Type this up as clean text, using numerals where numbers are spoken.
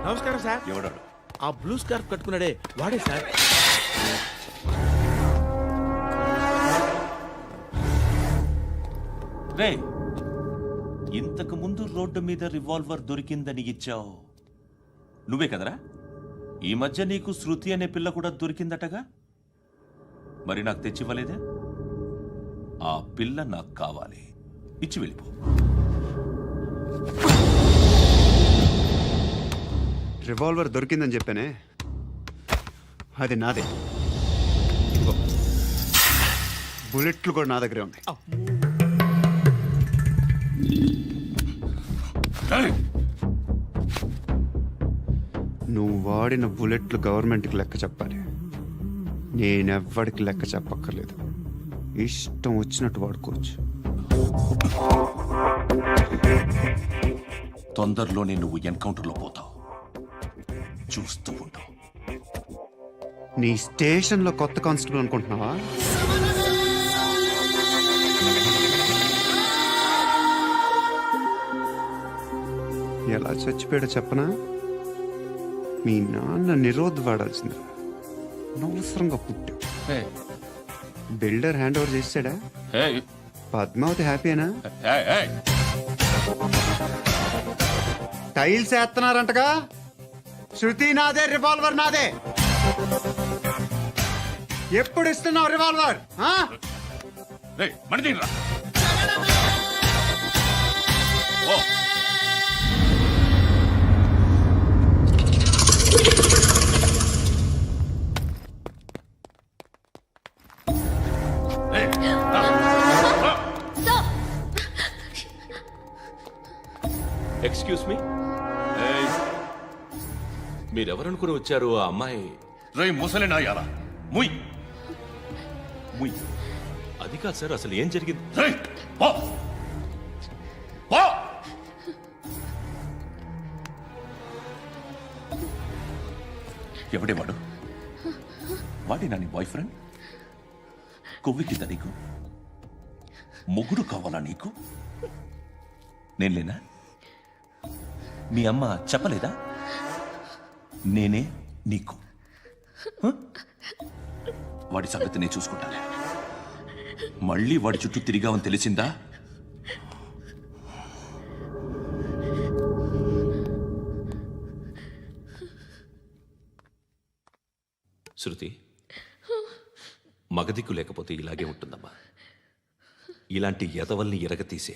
నమస్కారం సార్. ఎవడాడు? ఆ బ్లూ స్కార్ఫ్ కట్టుకున్నాడే వాడే సార్. రే, ఇంతకు ముందు రోడ్డు మీద రివాల్వర్ దొరికిందని ఇచ్చావు నువ్వే కదరా? ఈ మధ్య నీకు శృతి అనే పిల్ల కూడా దొరికిందటగా, మరి నాకు తెచ్చివ్వలేదే? ఆ పిల్ల నాకు కావాలి, ఇచ్చి వెళ్ళిపో. రివాల్వర్ దొరికిందని చెప్పానే, అది నాదే. బుల్లెట్లు కూడా నా దగ్గరే ఉన్నాయి. నువ్వు వాడిన బుల్లెట్లు గవర్నమెంట్కి లెక్క చెప్పాలి. నేనెవ్వడికి లెక్క చెప్పక్కర్లేదు. ఇష్టం వచ్చినట్టు వాడుకోవచ్చు. తొందరలోనే నువ్వు ఎన్కౌంటర్లో పోతావు, చూస్తూ ఉంటావు. నీ స్టేషన్లో కొత్త కానిస్టేబుల్ అనుకుంటున్నావా? ఎలా చచ్చిపోయాడో చెప్పనా? మీ నాన్న నిరోధ్ వాడాల్సింది. అనవసరంగా పుట్టావు. బిల్డర్ హ్యాండ్ ఓవర్ చేసాడా? పద్మావతి హ్యాపీనా? టైల్స్ వేస్తున్నారంటగా. శృతి నాదే, రివాల్వర్ నాదే. ఎప్పుడు ఇస్తున్నావు రివాల్వర్? ఎక్స్క్యూజ్ మీ, మీరెవరనుకుని వచ్చారు? ఆ అమ్మాయి రే ముసలి నాయాలా, ముయ్ ముయ్. అది కాదు సార్, అసలు ఏం జరిగింది? రేయ్, పో. పో. ఎవడేవాడు? వాడేనా నీ బాయ్ ఫ్రెండ్? కొవ్వికింద నీకు? మొగుడు కావాలా నీకు? నేను లేనా? మీ అమ్మ చెప్పలేదా? నేనే నీకు. వాడి సంగతి నేను చూసుకుంటాను. మళ్ళీ వాడి చుట్టూ తిరిగావని తెలిసిందా? శృతి, మగదిక్కు లేకపోతే ఇలాగే ఉంటుందమ్మా. ఇలాంటి ఎదవల్ని ఎరగతీసే